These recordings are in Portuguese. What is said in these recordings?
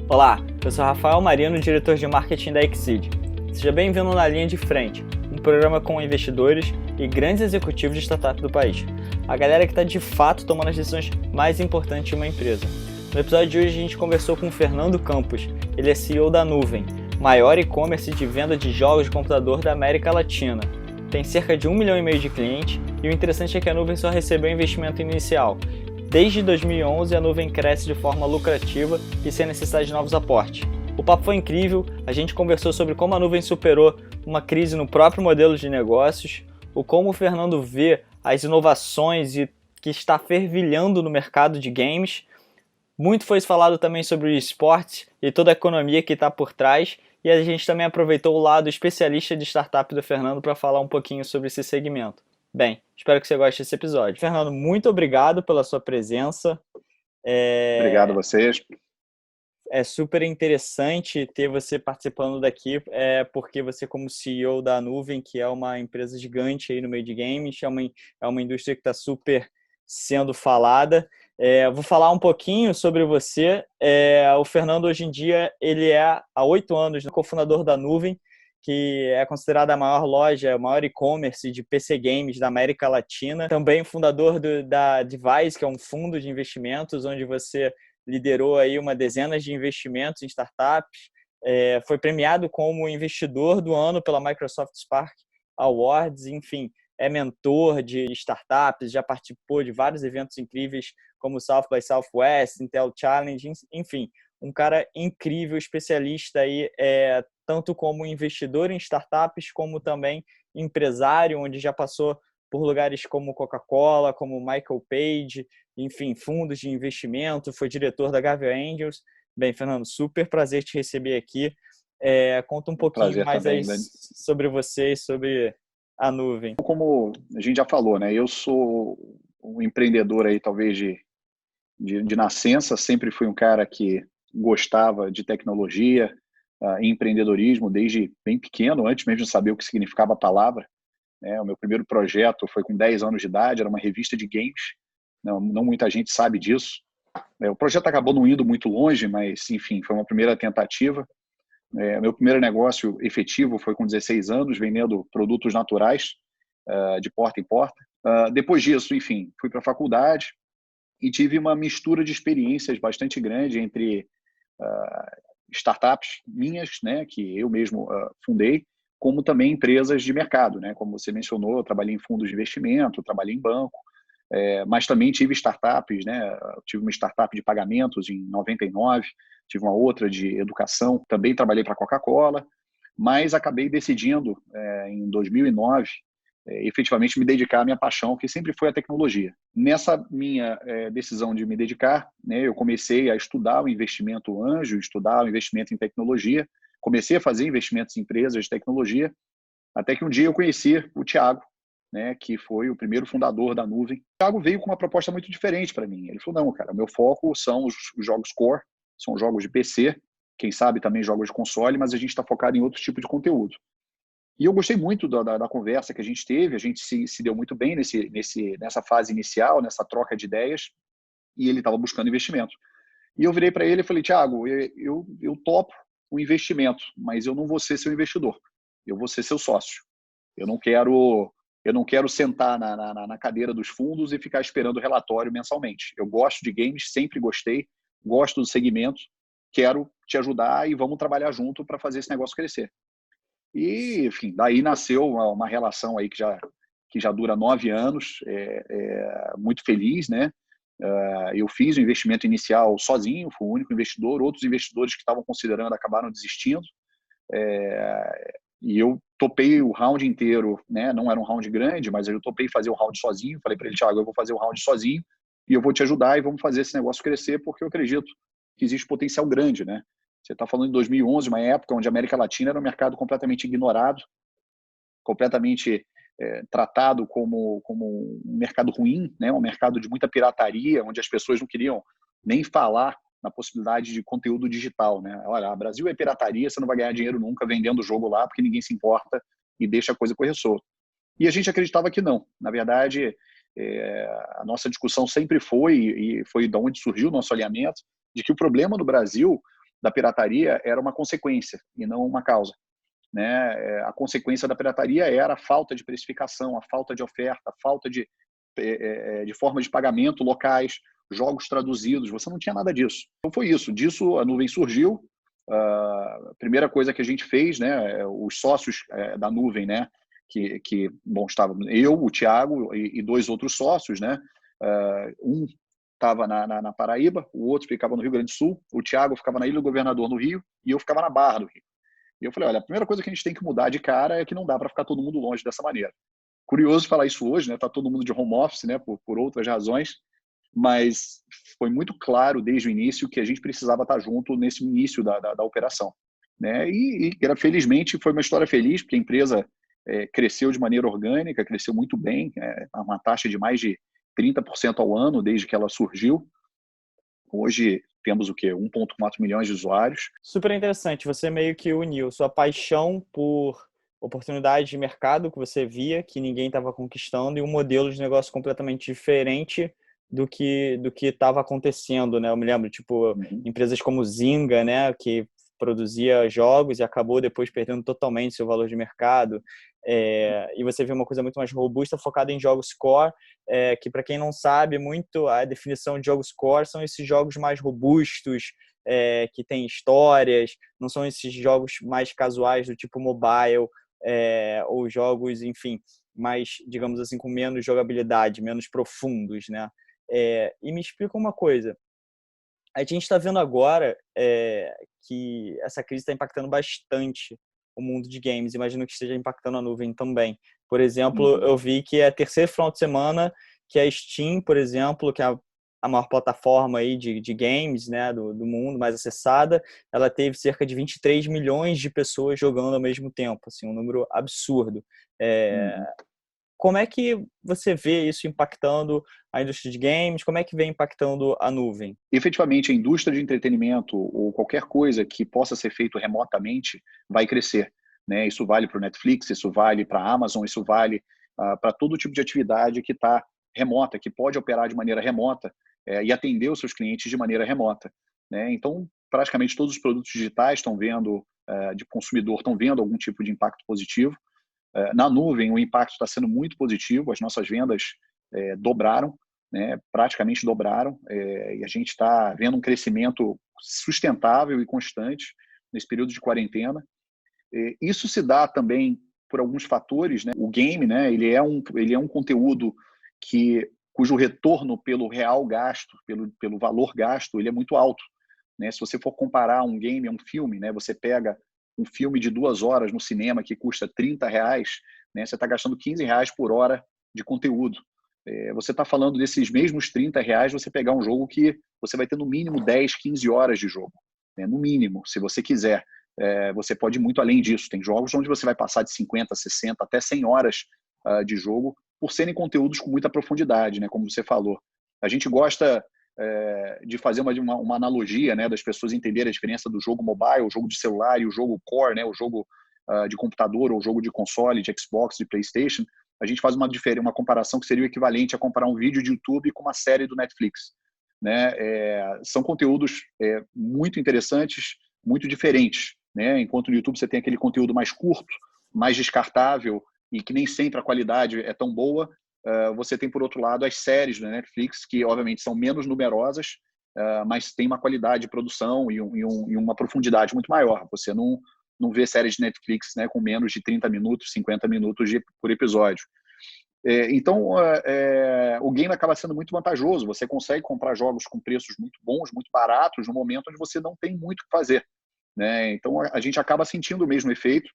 Olá, eu sou Rafael Marino, diretor de marketing da Exceed. Seja bem-vindo na Linha de Frente, um programa com investidores e grandes executivos de startup do país. A galera que está de fato tomando as decisões mais importantes de uma empresa. No episódio de hoje a gente conversou com o Fernando Campos, ele é CEO da Nuvem, maior e-commerce de venda de jogos de computador da América Latina. Tem cerca de 1,5 milhão de clientes e o interessante é que a Nuvem só recebeu investimento inicial. Desde 2011, a Nuvem cresce de forma lucrativa e sem necessidade de novos aportes. O papo foi incrível, a gente conversou sobre como a Nuvem superou uma crise no próprio modelo de negócios, o como o Fernando vê as inovações e que está fervilhando no mercado de games. Muito foi falado também sobre o esporte e toda a economia que está por trás, e a gente também aproveitou o lado especialista de startup do Fernando para falar um pouquinho sobre esse segmento. Bem, espero que você goste desse episódio. Fernando, muito obrigado pela sua presença. Obrigado a vocês. É super interessante ter você participando daqui, porque você como CEO da Nuvem, que é uma empresa gigante aí no meio de games, é uma indústria que está super sendo falada. Vou falar um pouquinho sobre você. O Fernando, hoje em dia, ele é há 8 anos cofundador da Nuvem, que é considerada a maior loja, o maior e-commerce de PC Games da América Latina. Também fundador da Devise, que é um fundo de investimentos, onde você liderou aí uma dezena de investimentos em startups. Foi premiado como investidor do ano pela Microsoft Spark Awards, enfim, é mentor de startups, já participou de vários eventos incríveis como o South by Southwest, Intel Challenge, enfim, um cara incrível, especialista aí, tanto como investidor em startups, como também empresário, onde já passou por lugares como Coca-Cola, como Michael Page, enfim, fundos de investimento, foi diretor da Gavial Angels. Bem, Fernando, super prazer te receber aqui. Conta um Um pouquinho prazer mais aí também, Dani. sobre você e sobre a Nuvem. Como a gente já falou, né? Eu sou um empreendedor aí, talvez de nascença. Sempre fui um cara que gostava de tecnologia e empreendedorismo desde bem pequeno, antes mesmo de saber o que significava a palavra. O meu primeiro projeto foi com 10 anos de idade, era uma revista de games. Não muita gente sabe disso. O projeto acabou não indo muito longe, mas, enfim, foi uma primeira tentativa. Meu primeiro negócio efetivo foi com 16 anos, vendendo produtos naturais de porta em porta. Depois disso, enfim, fui para a faculdade e tive uma mistura de experiências bastante grande entre startups minhas, né, que eu mesmo fundei, como também empresas de mercado, né? Como você mencionou, eu trabalhei em fundos de investimento, trabalhei em banco, mas também tive startups, né? Tive uma startup de pagamentos em 99, tive uma outra de educação, também trabalhei para a Coca-Cola, mas acabei decidindo, em 2009, efetivamente me dedicar à minha paixão, que sempre foi a tecnologia. Nessa minha decisão de me dedicar, né, eu comecei a estudar o investimento anjo, estudar o investimento em tecnologia, comecei a fazer investimentos em empresas de tecnologia, até que um dia eu conheci o Thiago, né, que foi o primeiro fundador da Nuvem. O Thiago veio com uma proposta muito diferente para mim. Ele falou, não, cara, o meu foco são os jogos core, são jogos de PC, quem sabe também jogos de console, mas a gente está focado em outro tipo de conteúdo. E eu gostei muito da conversa que a gente teve, a gente se deu muito bem nessa fase inicial, nessa troca de ideias, e ele estava buscando investimento. E eu virei para ele e falei, Thiago, eu topo o investimento, mas eu não vou ser seu investidor, eu vou ser seu sócio. Eu não quero sentar na cadeira dos fundos e ficar esperando o relatório mensalmente. Eu gosto de games, sempre gostei, gosto do segmento, quero te ajudar e vamos trabalhar junto para fazer esse negócio crescer. E, enfim, daí nasceu uma relação aí que já dura 9 anos, muito feliz, né? Eu fiz o investimento inicial sozinho, fui o único investidor, outros investidores que estavam considerando acabaram desistindo, e eu topei o round inteiro, né? Não era um round grande, mas eu topei fazer o round sozinho, falei para ele, Thiago, eu vou fazer o round sozinho e eu vou te ajudar e vamos fazer esse negócio crescer, porque eu acredito que existe potencial grande, né? Você está falando de 2011, uma época onde a América Latina era um mercado completamente ignorado, completamente tratado como um mercado ruim, né? Um mercado de muita pirataria, onde as pessoas não queriam nem falar na possibilidade de conteúdo digital, né? Olha, o Brasil é pirataria, você não vai ganhar dinheiro nunca vendendo o jogo lá, porque ninguém se importa e deixa a coisa correr solta. E a gente acreditava que não. Na verdade, a nossa discussão sempre foi, e foi de onde surgiu o nosso alinhamento, de que o problema no Brasil da pirataria era uma consequência e não uma causa, né? A consequência da pirataria era a falta de precificação, a falta de oferta, a falta de forma de pagamento locais, jogos traduzidos, você não tinha nada disso. Então foi isso, disso a nuvem surgiu. A primeira coisa que a gente fez, né, os sócios da nuvem, né, bom, estava eu, o Thiago e dois outros sócios, né, um estava na Paraíba, o outro ficava no Rio Grande do Sul, o Thiago ficava na Ilha do Governador, no Rio, e eu ficava na Barra do Rio. E eu falei, olha, a primeira coisa que a gente tem que mudar de cara é que não dá para ficar todo mundo longe dessa maneira. Curioso falar isso hoje, né? Tá todo mundo de home office, né? Por outras razões, mas foi muito claro desde o início que a gente precisava estar junto nesse início da operação, né? Felizmente foi uma história feliz, porque a empresa cresceu de maneira orgânica, cresceu muito bem, uma taxa de mais de 30% ao ano desde que ela surgiu. Hoje temos o quê? 1,4 milhões de usuários. Super interessante. Você meio que uniu sua paixão por oportunidade de mercado que você via, que ninguém estava conquistando, e um modelo de negócio completamente diferente do que estava acontecendo, né? Eu me lembro, tipo, empresas como Zynga, né, que produzia jogos e acabou depois perdendo totalmente seu valor de mercado. E você vê uma coisa muito mais robusta, focada em jogos core, que, para quem não sabe muito, a definição de jogos core são esses jogos mais robustos, que têm histórias, não são esses jogos mais casuais do tipo mobile, ou jogos, enfim, mais, digamos assim, com menos jogabilidade, menos profundos, né? E me explica uma coisa. A gente está vendo agora que essa crise está impactando bastante o mundo de games. Imagino que esteja impactando a nuvem também. Por exemplo, eu vi que é o terceiro final de semana que a Steam, por exemplo, que é a maior plataforma aí de games, né, do mundo, mais acessada, ela teve cerca de 23 milhões de pessoas jogando ao mesmo tempo. Assim, um número absurdo. Como é que você vê isso impactando a indústria de games? Como é que vem impactando a nuvem? Efetivamente, a indústria de entretenimento ou qualquer coisa que possa ser feito remotamente vai crescer, né? Isso vale para o Netflix, isso vale para a Amazon, isso vale para todo tipo de atividade que está remota, que pode operar de maneira remota e atender os seus clientes de maneira remota, né? Então, praticamente todos os produtos digitais estão vendo, de consumidor, estão vendo algum tipo de impacto positivo. Na nuvem, o impacto está sendo muito positivo, as nossas vendas dobraram, né, praticamente dobraram, e a gente está vendo um crescimento sustentável e constante nesse período de quarentena. Isso se dá também por alguns fatores, né? O game, né, ele é um conteúdo cujo retorno pelo real gasto, pelo valor gasto, ele é muito alto, né? Se você for comparar um game a um filme, né, você pega um filme de 2 horas no cinema que custa R$30, né, você está gastando R$15 por hora de conteúdo. Você está falando desses mesmos R$30, você pegar um jogo que você vai ter no mínimo 10, 15 horas de jogo, né, no mínimo, se você quiser. Você pode ir muito além disso. Tem jogos onde você vai passar de 50, 60, até 100 horas de jogo, por serem conteúdos com muita profundidade, né, como você falou. A gente gosta de fazer uma analogia, né, das pessoas entenderem a diferença do jogo mobile, o jogo de celular e o jogo core, né, o jogo de computador ou o jogo de console, de Xbox, de PlayStation. A gente faz uma comparação que seria o equivalente a comparar um vídeo de YouTube com uma série do Netflix, né? São conteúdos muito interessantes, muito diferentes, né? Enquanto no YouTube você tem aquele conteúdo mais curto, mais descartável e que nem sempre a qualidade é tão boa, você tem, por outro lado, as séries da Netflix, que obviamente são menos numerosas, mas tem uma qualidade de produção e uma profundidade muito maior. Você não vê séries de Netflix, né, com menos de 30 minutos, 50 minutos por episódio. Então, o game acaba sendo muito vantajoso. Você consegue comprar jogos com preços muito bons, muito baratos, no momento onde você não tem muito o que fazer, né? Então, a gente acaba sentindo o mesmo efeito.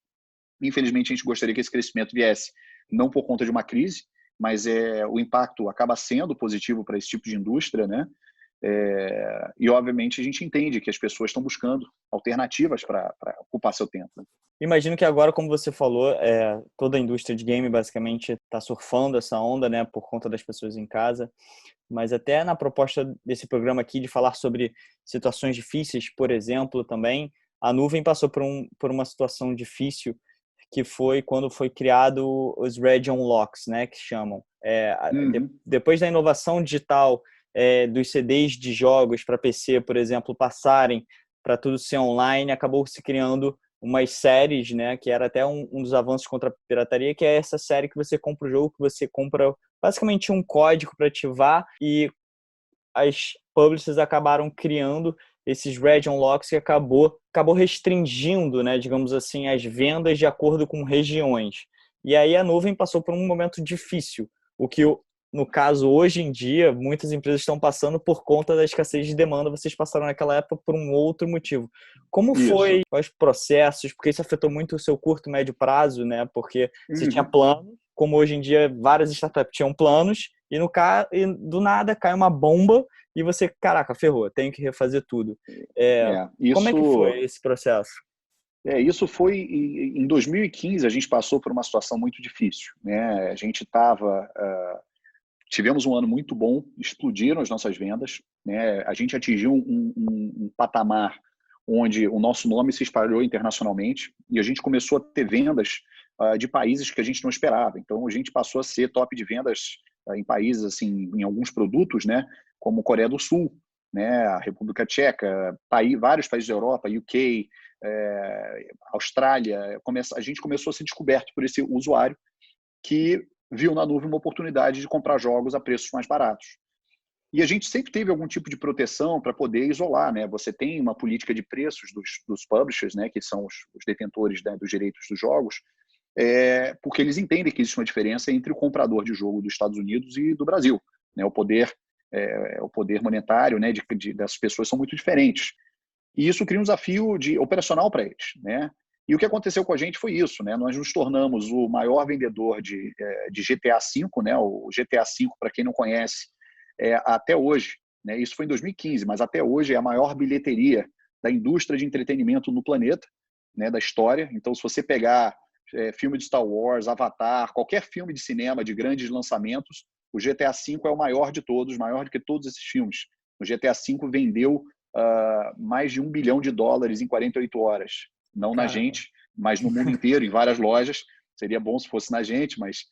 Infelizmente, a gente gostaria que esse crescimento viesse não por conta de uma crise, mas o impacto acaba sendo positivo para esse tipo de indústria, né? E, obviamente, a gente entende que as pessoas estão buscando alternativas para ocupar seu tempo. Imagino que agora, como você falou, toda a indústria de game basicamente está surfando essa onda, né, por conta das pessoas em casa. Mas até na proposta desse programa aqui de falar sobre situações difíceis, por exemplo, também, a nuvem passou por uma situação difícil, que foi quando foi criado os Region Locks, né, que chamam. Depois da inovação digital dos CDs de jogos para PC, por exemplo, passarem para tudo ser online, acabou se criando umas séries, né, que era até um dos avanços contra a pirataria, que é essa série que você compra o jogo, que você compra basicamente um código para ativar, e as publishers acabaram criando esses region locks que acabou restringindo, né, digamos assim, as vendas de acordo com regiões. E aí a nuvem passou por um momento difícil, o que, no caso, hoje em dia, muitas empresas estão passando por conta da escassez de demanda, vocês passaram naquela época por um outro motivo. Como Isso. foi os processos? Porque isso afetou muito o seu curto e médio prazo, né? Porque você tinha planos, como hoje em dia várias startups tinham planos, e do nada cai uma bomba e você, caraca, ferrou, tenho que refazer tudo. Como é que foi esse processo? Isso foi em 2015. A gente passou por uma situação muito difícil, né? A gente tivemos um ano muito bom, explodiram as nossas vendas, né? A gente atingiu um patamar onde o nosso nome se espalhou internacionalmente e a gente começou a ter vendas de países que a gente não esperava. Então, a gente passou a ser top de vendas em países, assim, em alguns produtos, né? Como Coreia do Sul, né? A República Tcheca, vários países da Europa, UK, Austrália. A gente começou a ser descoberto por esse usuário que viu na nuvem uma oportunidade de comprar jogos a preços mais baratos. E a gente sempre teve algum tipo de proteção para poder isolar, né? Você tem uma política de preços dos publishers, né? Que são os detentores, né, dos direitos dos jogos, porque eles entendem que existe uma diferença entre o comprador de jogo dos Estados Unidos e do Brasil, né? O poder monetário, né, dessas pessoas são muito diferentes. E isso cria um desafio operacional para eles, né? E o que aconteceu com a gente foi isso, né? Nós nos tornamos o maior vendedor de GTA V, né? O GTA V, para quem não conhece, até hoje, né? Isso foi em 2015, mas até hoje é a maior bilheteria da indústria de entretenimento no planeta, né? Da história. Então, se você pegar filme de Star Wars, Avatar, qualquer filme de cinema de grandes lançamentos, o GTA V é o maior de todos, maior do que todos esses filmes. O GTA V vendeu mais de $1 bilhão em 48 horas. Não na gente, mas no mundo inteiro, em várias lojas. Seria bom se fosse na gente, mas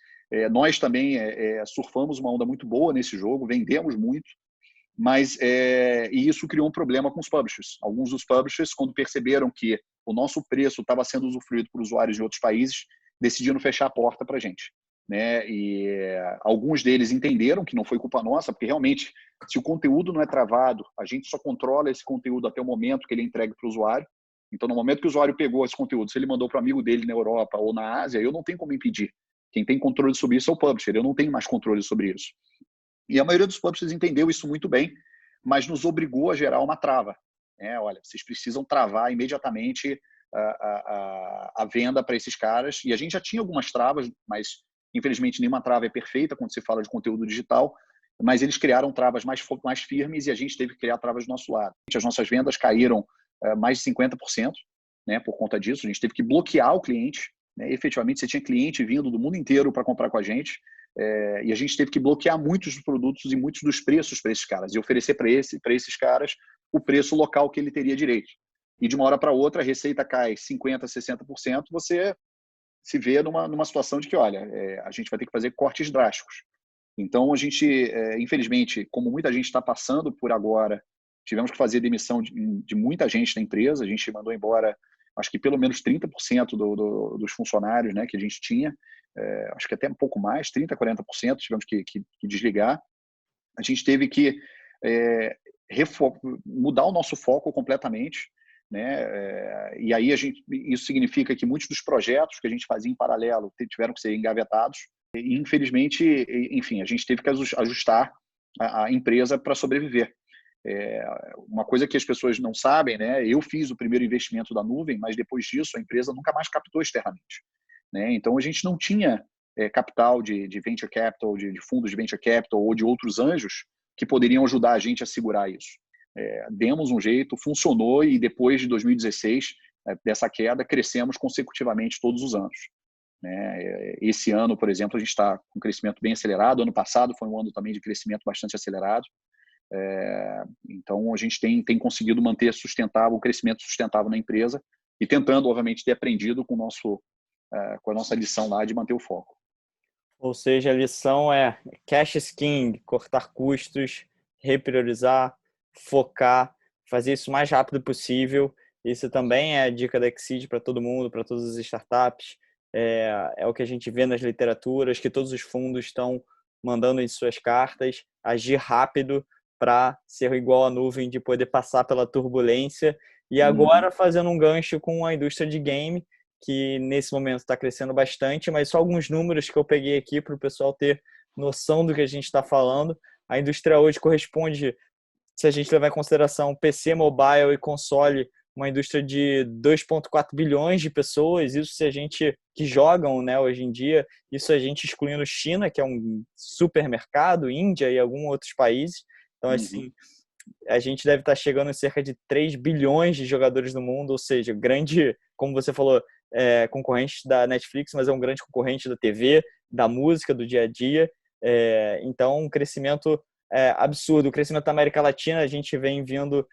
nós também surfamos uma onda muito boa nesse jogo, vendemos muito, mas e isso criou um problema com os publishers. Alguns dos publishers, quando perceberam que o nosso preço estava sendo usufruído por usuários de outros países, decidiram fechar a porta para a gente, né? E alguns deles entenderam que não foi culpa nossa, porque realmente, se o conteúdo não é travado, a gente só controla esse conteúdo até o momento que ele é entregue para o usuário. Então, no momento que o usuário pegou esse conteúdo, se ele mandou para o amigo dele na Europa ou na Ásia, eu não tenho como impedir. Quem tem controle sobre isso é o publisher, eu não tenho mais controle sobre isso. E a maioria dos publishers entendeu isso muito bem, mas nos obrigou a gerar uma trava. Olha, vocês precisam travar imediatamente a venda para esses caras. E a gente já tinha algumas travas, mas infelizmente nenhuma trava é perfeita quando se fala de conteúdo digital, mas eles criaram travas mais firmes e a gente teve que criar travas do nosso lado. As nossas vendas caíram mais de 50%, né, por conta disso. A gente teve que bloquear o cliente, né? Efetivamente, você tinha cliente vindo do mundo inteiro para comprar com a gente, e a gente teve que bloquear muitos dos produtos e muitos dos preços para esses caras e oferecer para esses caras o preço local que ele teria direito. E de uma hora para outra a receita cai 50%, 60%, você se vê numa situação de que, olha, a gente vai ter que fazer cortes drásticos. Então, a gente, infelizmente, como muita gente está passando por agora, tivemos que fazer demissão de muita gente na empresa. A gente mandou embora, acho que pelo menos 30% dos funcionários, né, que a gente tinha. Acho que até um pouco mais, 30%, 40% tivemos que desligar. A gente teve que mudar o nosso foco completamente, né? E aí isso significa que muitos dos projetos que a gente fazia em paralelo tiveram que ser engavetados. E, infelizmente, enfim, a gente teve que ajustar a empresa para sobreviver. Uma coisa que as pessoas não sabem, né? Eu fiz o primeiro investimento da nuvem, mas depois disso a empresa nunca mais captou externamente, né? Então a gente não tinha capital de venture capital, de fundos de venture capital ou de outros anjos que poderiam ajudar a gente a segurar isso. Demos um jeito, funcionou, e depois de 2016, dessa queda, crescemos consecutivamente todos os anos, né? Esse ano, por exemplo, a gente está com um crescimento bem acelerado. Ano passado foi um ano também de crescimento bastante acelerado. Então, a gente tem conseguido manter o crescimento sustentável na empresa e tentando, obviamente, ter aprendido com a nossa lição lá de manter o foco. Ou seja, a lição é cash is king, cortar custos, repriorizar, focar, fazer isso o mais rápido possível. Isso também é a dica da Exceed para todo mundo, para todas as startups. É o que a gente vê nas literaturas, que todos os fundos estão mandando em suas cartas, agir rápido para ser igual à nuvem, de poder passar pela turbulência. E agora fazendo um gancho com a indústria de game, que nesse momento está crescendo bastante, mas só alguns números que eu peguei aqui para o pessoal ter noção do que a gente está falando. A indústria hoje corresponde, se a gente levar em consideração PC, mobile e console, uma indústria de 2,4 bilhões de pessoas, isso se a gente que jogam, né, hoje em dia, isso a gente excluindo China, que é um supermercado, Índia e alguns outros países. Então, assim, a gente deve estar chegando em cerca de 3 bilhões de jogadores no mundo, ou seja, grande, como você falou, concorrente da Netflix, mas é um grande concorrente da TV, da música, do dia a dia. Então, um crescimento absurdo. O crescimento da América Latina, a gente vem vindo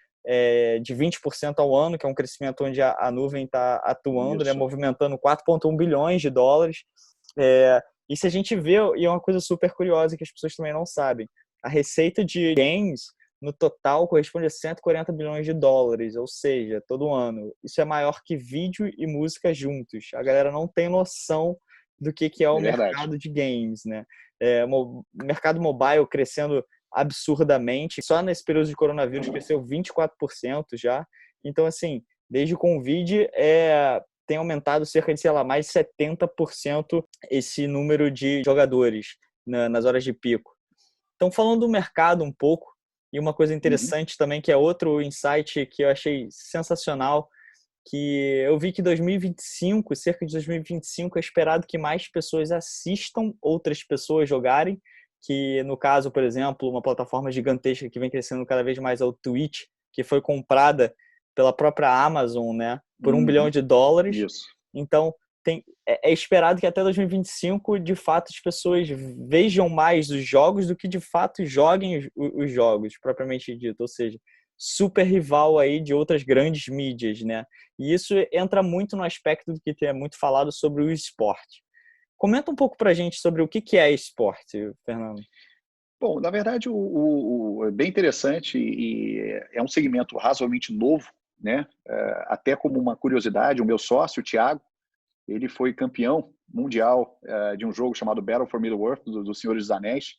de 20% ao ano, que é um crescimento onde a nuvem está atuando, né, movimentando 4,1 bilhões de dólares. E se a gente vê, e é uma coisa super curiosa que as pessoas também não sabem, a receita de games no total corresponde a 140 bilhões de dólares, ou seja, todo ano. Isso é maior que vídeo e música juntos. A galera não tem noção do que é o mercado de games, né? O mercado mobile crescendo absurdamente. Só nesse período de coronavírus cresceu 24% já. Então, assim, desde o Covid tem aumentado cerca de, sei lá, mais de 70% esse número de jogadores nas horas de pico. Então, falando do mercado um pouco, e uma coisa interessante também, que é outro insight que eu achei sensacional, que eu vi que 2025, cerca de 2025, é esperado que mais pessoas assistam outras pessoas jogarem, que no caso, por exemplo, uma plataforma gigantesca que vem crescendo cada vez mais é o Twitch, que foi comprada pela própria Amazon, né, por $1 bilhão. Isso. Então, é esperado que até 2025, de fato, as pessoas vejam mais os jogos do que, de fato, joguem os jogos, propriamente dito. Ou seja, super rival aí de outras grandes mídias, né? E isso entra muito no aspecto do que é muito falado sobre o esporte. Comenta um pouco pra gente sobre o que é esporte, Fernando. Bom, na verdade, é bem interessante e é um segmento razoavelmente novo, né? Até como uma curiosidade, o meu sócio, o Thiago, ele foi campeão mundial de um jogo chamado Battle for Middle-earth, dos Senhores dos Anéis,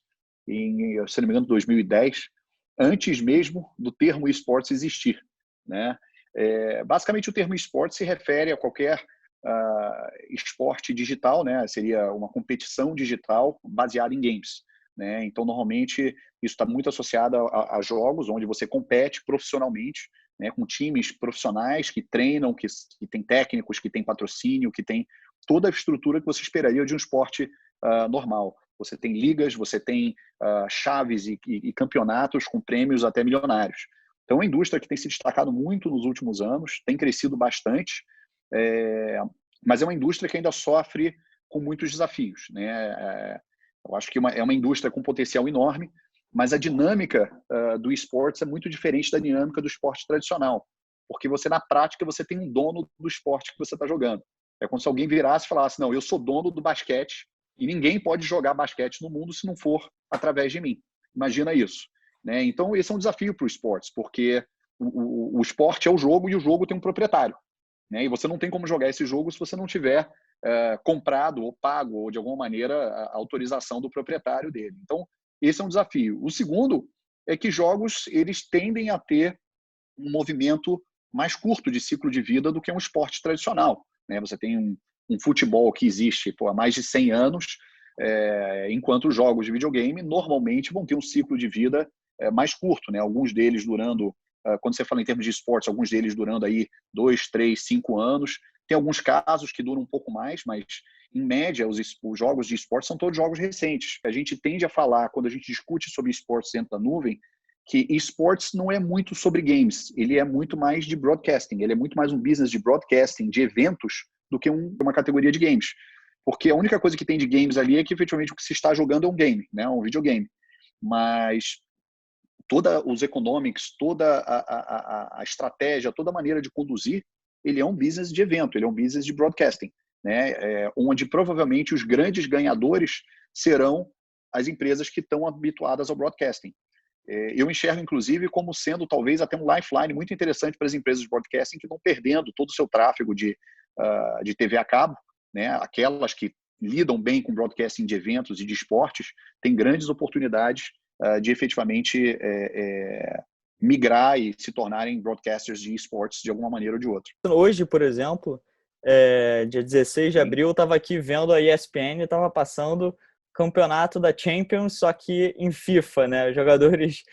em, se não me engano, 2010, antes mesmo do termo esportes existir, né? Basicamente, o termo esporte se refere a qualquer esporte digital, né? Seria uma competição digital baseada em games, né? Então, normalmente, isso está muito associado a jogos onde você compete profissionalmente, né, com times profissionais que treinam, que tem técnicos, que tem patrocínio, que tem toda a estrutura que você esperaria de um esporte normal. Você tem ligas, você tem chaves e campeonatos com prêmios até milionários. Então, é uma indústria que tem se destacado muito nos últimos anos, tem crescido bastante, mas é uma indústria que ainda sofre com muitos desafios, né? Eu acho que é uma indústria com potencial enorme, mas a dinâmica do esportes é muito diferente da dinâmica do esporte tradicional, porque você, na prática, você tem um dono do esporte que você está jogando. É como se alguém virasse e falasse, não, eu sou dono do basquete e ninguém pode jogar basquete no mundo se não for através de mim. Imagina isso, né? Então, esse é um desafio para o esportes, porque o esporte é o jogo e o jogo tem um proprietário, né? E você não tem como jogar esse jogo se você não tiver comprado ou pago, ou de alguma maneira a autorização do proprietário dele. Então, esse é um desafio. O segundo é que jogos eles tendem a ter um movimento mais curto de ciclo de vida do que um esporte tradicional, né? Você tem um futebol que existe há mais de 100 anos, enquanto os jogos de videogame normalmente vão ter um ciclo de vida mais curto, né? Alguns deles durando, quando você fala em termos de esportes, alguns deles durando aí 2, 3, 5 anos. Tem alguns casos que duram um pouco mais, mas em média os jogos de esporte são todos jogos recentes. A gente tende a falar, quando a gente discute sobre esportes dentro da nuvem, que esportes não é muito sobre games, ele é muito mais de broadcasting, ele é muito mais um business de broadcasting, de eventos, do que uma categoria de games. Porque a única coisa que tem de games ali é que efetivamente o que se está jogando é um game, né? Um videogame. Mas toda os economics, toda a estratégia, toda a maneira de conduzir, ele é um business de evento, ele é um business de broadcasting, né? Onde provavelmente os grandes ganhadores serão as empresas que estão habituadas ao broadcasting. Eu enxergo, inclusive, como sendo talvez até um lifeline muito interessante para as empresas de broadcasting que estão perdendo todo o seu tráfego de TV a cabo, né? Aquelas que lidam bem com broadcasting de eventos e de esportes, têm grandes oportunidades de efetivamente migrar e se tornarem broadcasters de esportes de alguma maneira ou de outra. Hoje, por exemplo, dia 16 de abril, eu estava aqui vendo a ESPN, estava passando campeonato da Champions, só que em FIFA, né? Os jogadores,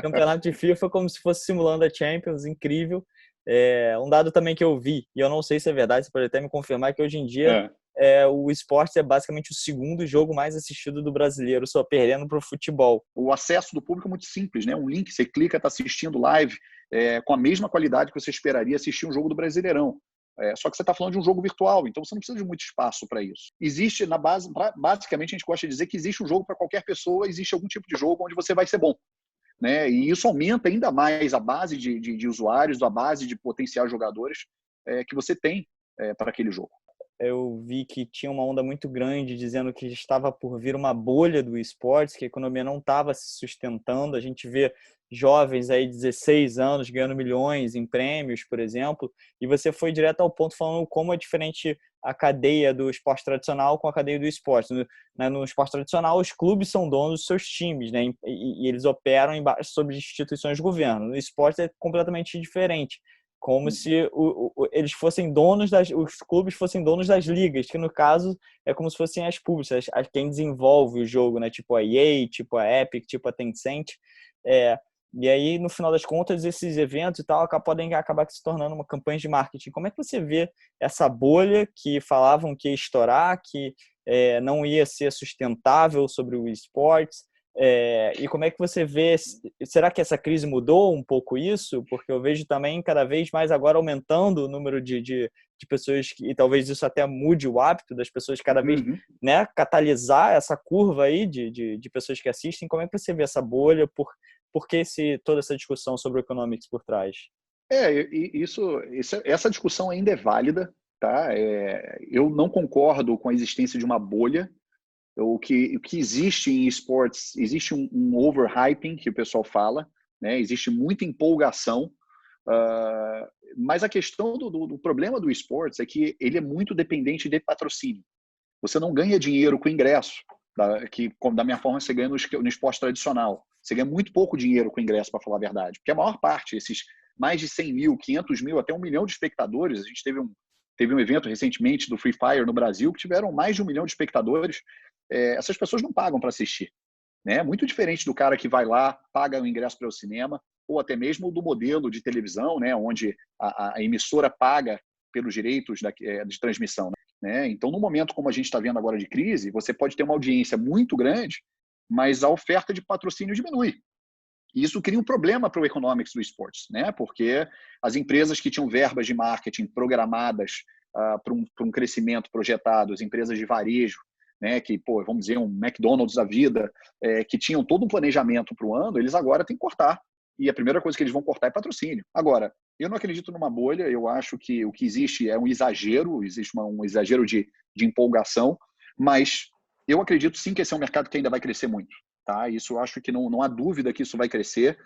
campeonato de FIFA como se fosse simulando a Champions, incrível. Um dado também que eu vi, e eu não sei se é verdade, você pode até me confirmar, que hoje em dia o esporte é basicamente o segundo jogo mais assistido do brasileiro, só perdendo para o futebol. O acesso do público é muito simples, né? Um link, você clica, está assistindo live com a mesma qualidade que você esperaria assistir um jogo do Brasileirão. Só que você está falando de um jogo virtual, então você não precisa de muito espaço para isso. Existe, basicamente, a gente gosta de dizer que existe um jogo para qualquer pessoa, existe algum tipo de jogo onde você vai ser bom. Né? E isso aumenta ainda mais a base de usuários, a base de potenciais jogadores que você tem para aquele jogo. Eu vi que tinha uma onda muito grande dizendo que estava por vir uma bolha do esportes, que a economia não estava se sustentando. A gente vê jovens aí de 16 anos ganhando milhões em prêmios, por exemplo, e você foi direto ao ponto falando como é diferente a cadeia do esporte tradicional com a cadeia do esporte. No esporte tradicional, os clubes são donos dos seus times, né? E eles operam sob instituições de governo. No esporte é completamente diferente. Como se eles fossem donos os clubes fossem donos das ligas, que no caso é como se fossem as públicas, quem desenvolve o jogo, né? Tipo a EA, tipo a Epic, tipo a Tencent. E aí, no final das contas, esses eventos e tal podem acabar se tornando uma campanha de marketing. Como é que você vê essa bolha que falavam que ia estourar, que não ia ser sustentável sobre o esportes? E como é que você vê, será que essa crise mudou um pouco isso? Porque eu vejo também cada vez mais agora aumentando o número de pessoas, e talvez isso até mude o hábito das pessoas cada vez, né, catalisar essa curva aí de pessoas que assistem. Como é que você vê essa bolha? Por que toda essa discussão sobre o economics por trás? Essa discussão ainda é válida, tá? Eu não concordo com a existência de uma bolha. O que existe em esportes, existe um overhyping, que o pessoal fala, né? Existe muita empolgação, mas a questão do problema do esportes é que ele é muito dependente de patrocínio. Você não ganha dinheiro com ingresso, da minha forma você ganha no esporte tradicional. Você ganha muito pouco dinheiro com ingresso, para falar a verdade, porque a maior parte, esses mais de 100 mil, 500 mil, até 1 milhão de espectadores, a gente teve um evento recentemente do Free Fire no Brasil, que tiveram mais de 1 milhão de espectadores. Essas pessoas não pagam para assistir. Né? Muito diferente do cara que vai lá, paga o ingresso para o cinema, ou até mesmo do modelo de televisão, né? Onde a emissora paga pelos direitos de transmissão. Né? Então, no momento como a gente está vendo agora de crise, você pode ter uma audiência muito grande, mas a oferta de patrocínio diminui. E isso cria um problema para o economics do esportes, né? Porque as empresas que tinham verbas de marketing programadas para um crescimento projetado, as empresas de varejo, né, que, vamos dizer, um McDonald's da vida, que tinham todo um planejamento para o ano, eles agora têm que cortar. E a primeira coisa que eles vão cortar é patrocínio. Agora, eu não acredito numa bolha, eu acho que o que existe é um exagero, existe um exagero de empolgação, mas eu acredito sim que esse é um mercado que ainda vai crescer muito. Tá? Isso eu acho que não há dúvida que isso vai crescer.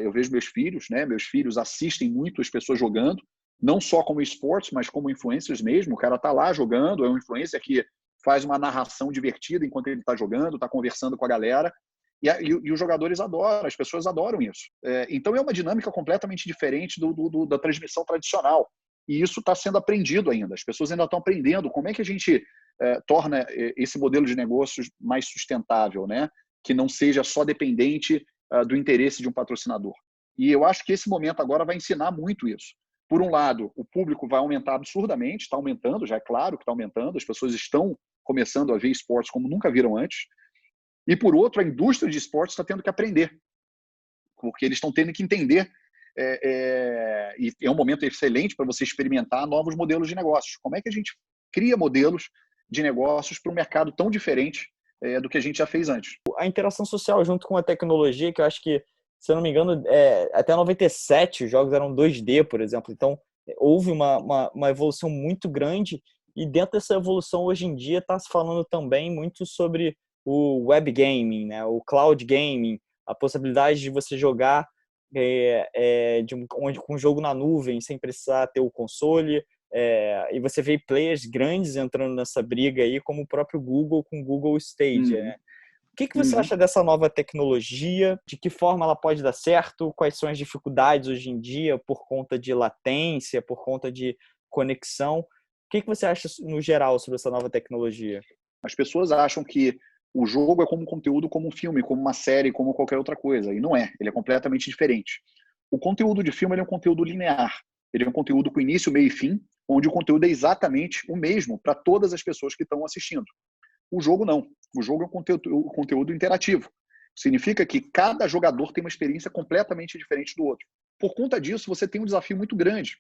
Eu vejo meus filhos, né? Meus filhos assistem muito as pessoas jogando, não só como esportes, mas como influencers mesmo. O cara está lá jogando, é um influencer que faz uma narração divertida enquanto ele está jogando, está conversando com a galera, e os jogadores adoram, as pessoas adoram isso. Então é uma dinâmica completamente diferente da transmissão tradicional, e isso está sendo aprendido ainda, as pessoas ainda estão aprendendo como é que a gente torna esse modelo de negócios mais sustentável, né? Que não seja só dependente do interesse de um patrocinador. E eu acho que esse momento agora vai ensinar muito isso. Por um lado, o público vai aumentar absurdamente, está aumentando, já é claro que está aumentando, as pessoas estão começando a ver esportes como nunca viram antes. E, por outro, a indústria de esportes está tendo que aprender, porque eles estão tendo que entender, e é um momento excelente para você experimentar novos modelos de negócios. Como é que a gente cria modelos de negócios para um mercado tão diferente do que a gente já fez antes? A interação social junto com a tecnologia, que eu acho que, se eu não me engano, até 97 os jogos eram 2D, por exemplo. Então, houve uma evolução muito grande, e dentro dessa evolução, hoje em dia, está se falando também muito sobre o web gaming, né? O cloud gaming, a possibilidade de você jogar com um jogo na nuvem sem precisar ter o console, e você vê players grandes entrando nessa briga aí, como o próprio Google com o Google Stadia, né? O que você acha dessa nova tecnologia? De que forma ela pode dar certo? Quais são as dificuldades hoje em dia por conta de latência, por conta de conexão? O que você acha, no geral, sobre essa nova tecnologia? As pessoas acham que o jogo é como um conteúdo, como um filme, como uma série, como qualquer outra coisa. E não é. Ele é completamente diferente. O conteúdo de filme ele é um conteúdo linear. Ele é um conteúdo com início, meio e fim, onde o conteúdo é exatamente o mesmo para todas as pessoas que estão assistindo. O jogo não. O jogo é um conteúdo interativo. Significa que cada jogador tem uma experiência completamente diferente do outro. Por conta disso, você tem um desafio muito grande.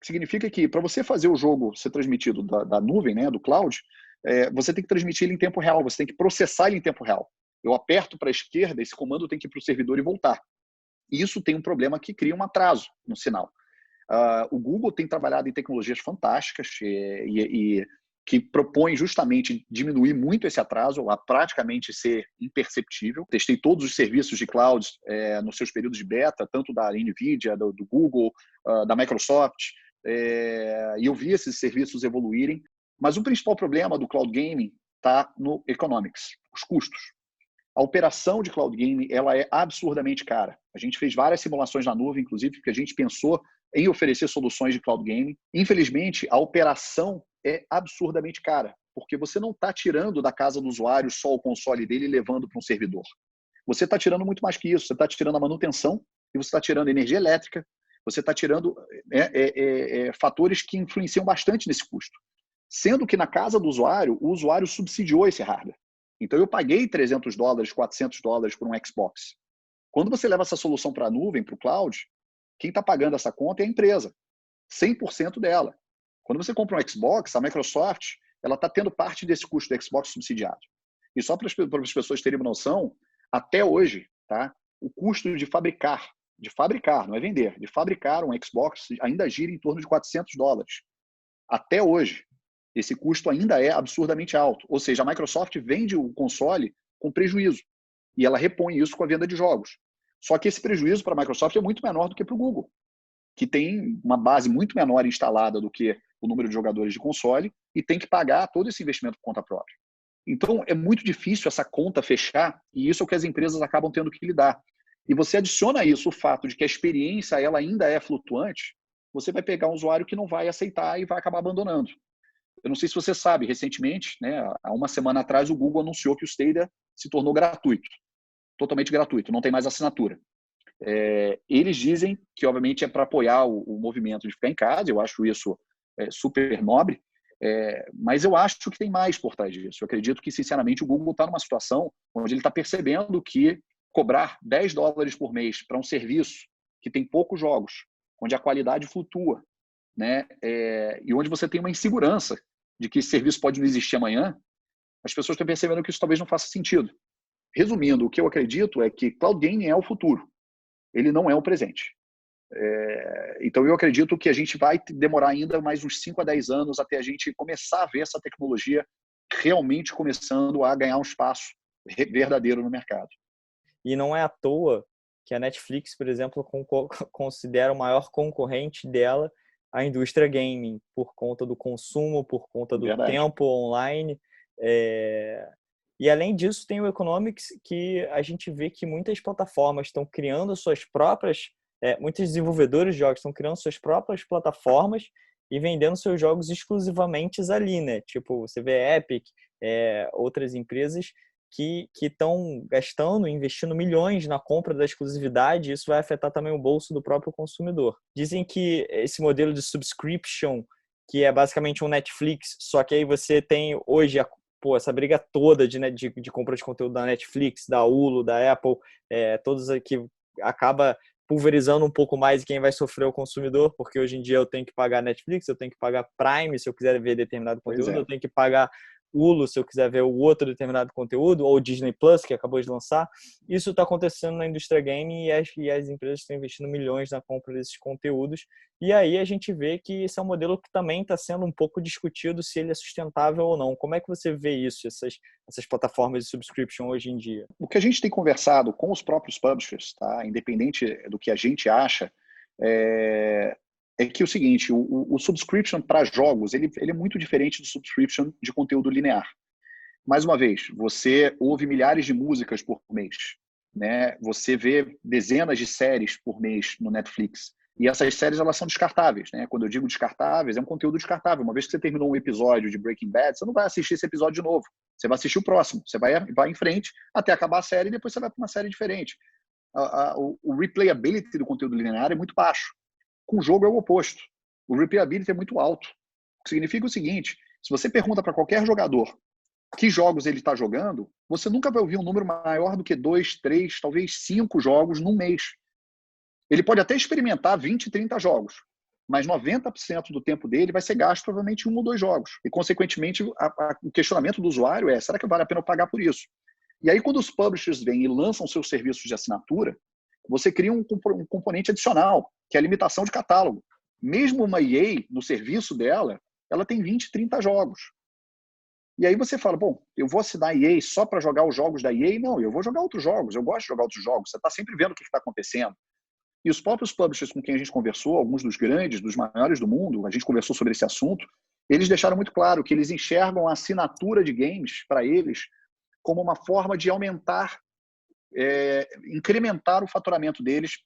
Significa que, para você fazer o jogo ser transmitido da nuvem, né, do cloud, você tem que transmitir ele em tempo real, você tem que processar ele em tempo real. Eu aperto para a esquerda, esse comando tem que ir para o servidor e voltar. E isso tem um problema que cria um atraso no sinal. O Google tem trabalhado em tecnologias fantásticas e que propõem justamente diminuir muito esse atraso, a praticamente ser imperceptível. Testei todos os serviços de cloud nos seus períodos de beta, tanto da NVIDIA, do Google, da Microsoft, e eu vi esses serviços evoluírem. Mas o principal problema do cloud gaming está no economics, os custos. A operação de cloud gaming ela é absurdamente cara. A gente fez várias simulações na nuvem, inclusive, porque a gente pensou em oferecer soluções de cloud gaming. Infelizmente, a operação é absurdamente cara, porque você não está tirando da casa do usuário só o console dele e levando para um servidor. Você está tirando muito mais que isso. Você está tirando a manutenção e você está tirando energia elétrica. Você está tirando fatores que influenciam bastante nesse custo. Sendo que na casa do usuário, o usuário subsidiou esse hardware. Então eu paguei $300, $400 por um Xbox. Quando você leva essa solução para a nuvem, para o cloud, quem está pagando essa conta é a empresa. 100% dela. Quando você compra um Xbox, a Microsoft ela está tendo parte desse custo do Xbox subsidiado. E só para as pessoas terem uma noção, até hoje, tá, o custo de fabricar, não é vender, de fabricar um Xbox ainda gira em torno de $400. Até hoje. Esse custo ainda é absurdamente alto. Ou seja, a Microsoft vende o console com prejuízo. E ela repõe isso com a venda de jogos. Só que esse prejuízo para a Microsoft é muito menor do que para o Google, que tem uma base muito menor instalada do que o número de jogadores de console e tem que pagar todo esse investimento por conta própria. Então, é muito difícil essa conta fechar e isso é o que as empresas acabam tendo que lidar. E você adiciona a isso o fato de que a experiência ela ainda é flutuante, você vai pegar um usuário que não vai aceitar e vai acabar abandonando. Eu não sei se você sabe, recentemente, né, há uma semana atrás, o Google anunciou que o Stadia se tornou gratuito, totalmente gratuito, não tem mais assinatura. Eles dizem que, obviamente, é para apoiar o movimento de ficar em casa, eu acho isso super nobre, mas eu acho que tem mais por trás disso. Eu acredito que, sinceramente, o Google está numa situação onde ele está percebendo que cobrar $10 por mês para um serviço que tem poucos jogos, onde a qualidade flutua, né, e onde você tem uma insegurança de que esse serviço pode não existir amanhã, as pessoas estão percebendo que isso talvez não faça sentido. Resumindo, o que eu acredito é que cloud gaming é o futuro. Ele não é o presente. Então, eu acredito que a gente vai demorar ainda mais uns 5 a 10 anos até a gente começar a ver essa tecnologia realmente começando a ganhar um espaço verdadeiro no mercado. E não é à toa que a Netflix, por exemplo, considera o maior concorrente dela a indústria gaming, por conta do consumo, por conta do tempo online. E além disso, tem o Economics, que a gente vê que muitas plataformas estão criando suas próprias, muitos desenvolvedores de jogos estão criando suas próprias plataformas e vendendo seus jogos exclusivamente ali, né? Tipo, você vê Epic, outras empresas que estão gastando, investindo milhões na compra da exclusividade, e isso vai afetar também o bolso do próprio consumidor. Dizem que esse modelo de subscription, que é basicamente um Netflix, só que aí você tem hoje essa briga toda de compra de conteúdo da Netflix, da Hulu, da Apple, todos aqui acaba pulverizando um pouco mais quem vai sofrer o consumidor, porque hoje em dia eu tenho que pagar Netflix, eu tenho que pagar Prime se eu quiser ver determinado conteúdo, eu tenho que pagar Hulu, se eu quiser ver o outro determinado conteúdo, ou Disney Plus, que acabou de lançar. Isso está acontecendo na indústria game e as empresas estão investindo milhões na compra desses conteúdos. E aí a gente vê que esse é um modelo que também está sendo um pouco discutido se ele é sustentável ou não. Como é que você vê isso, essas plataformas de subscription hoje em dia? O que a gente tem conversado com os próprios publishers, tá? Independente do que a gente acha, é que é o seguinte, o subscription para jogos, ele é muito diferente do subscription de conteúdo linear. Mais uma vez, você ouve milhares de músicas por mês, né? Você vê dezenas de séries por mês no Netflix. E essas séries, elas são descartáveis, né? Quando eu digo descartáveis, é um conteúdo descartável. Uma vez que você terminou um episódio de Breaking Bad, você não vai assistir esse episódio de novo. Você vai assistir o próximo. Você vai em frente até acabar a série e depois você vai para uma série diferente. O replayability do conteúdo linear é muito baixo. Com o jogo é o oposto. O replayability é muito alto. O que significa o seguinte, se você pergunta para qualquer jogador que jogos ele está jogando, você nunca vai ouvir um número maior do que 2, 3, talvez 5 jogos num mês. Ele pode até experimentar 20, 30 jogos, mas 90% do tempo dele vai ser gasto provavelmente em 1 ou 2 jogos. E, consequentemente, o questionamento do usuário é, será que vale a pena eu pagar por isso? E aí, quando os publishers vêm e lançam seus serviços de assinatura, você cria um componente adicional, que é a limitação de catálogo. Mesmo uma EA, no serviço dela, ela tem 20, 30 jogos. E aí você fala, bom, eu vou assinar a EA só para jogar os jogos da EA? Não, eu vou jogar outros jogos, eu gosto de jogar outros jogos. Você está sempre vendo o que está acontecendo. E os próprios publishers com quem a gente conversou, alguns dos grandes, dos maiores do mundo, a gente conversou sobre esse assunto, eles deixaram muito claro que eles enxergam a assinatura de games para eles como uma forma de aumentar, incrementar o faturamento deles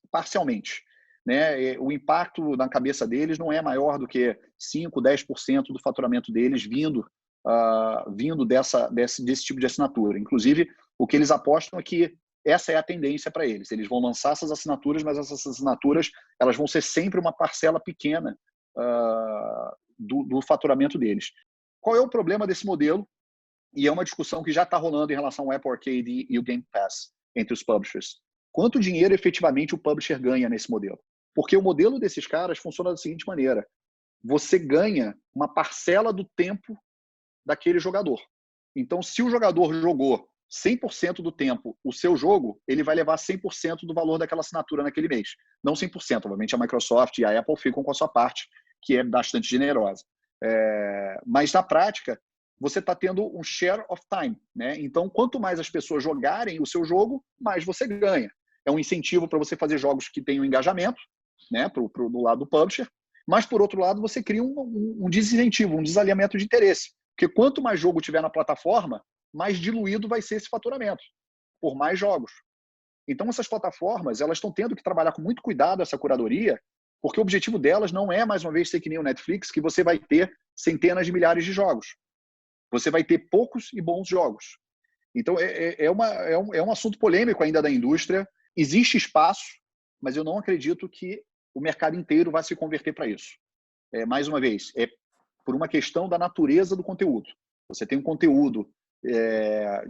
parcialmente. Né? O impacto na cabeça deles não é maior do que 5%, 10% do faturamento deles vindo desse tipo de assinatura. Inclusive, o que eles apostam é que essa é a tendência para eles. Eles vão lançar essas assinaturas, mas essas assinaturas elas vão ser sempre uma parcela pequena do faturamento deles. Qual é o problema desse modelo? E é uma discussão que já está rolando em relação ao Apple Arcade e o Game Pass entre os publishers. Quanto dinheiro efetivamente o publisher ganha nesse modelo? Porque o modelo desses caras funciona da seguinte maneira. Você ganha uma parcela do tempo daquele jogador. Então, se o jogador jogou 100% do tempo o seu jogo, ele vai levar 100% do valor daquela assinatura naquele mês. Não 100%, obviamente a Microsoft e a Apple ficam com a sua parte, que é bastante generosa. Mas, na prática, você está tendo um share of time. Né? Então, quanto mais as pessoas jogarem o seu jogo, mais você ganha. É um incentivo para você fazer jogos que tenham engajamento, né, do lado do publisher, mas, por outro lado, você cria um desincentivo, um desalinhamento de interesse. Porque quanto mais jogo tiver na plataforma, mais diluído vai ser esse faturamento, por mais jogos. Então, essas plataformas elas estão tendo que trabalhar com muito cuidado essa curadoria, porque o objetivo delas não é, mais uma vez, ser que nem o Netflix, que você vai ter centenas de milhares de jogos. Você vai ter poucos e bons jogos. Então, é um assunto polêmico ainda da indústria. Existe espaço, mas eu não acredito que o mercado inteiro vai se converter para isso. Mais uma vez, é por uma questão da natureza do conteúdo. Você tem um conteúdo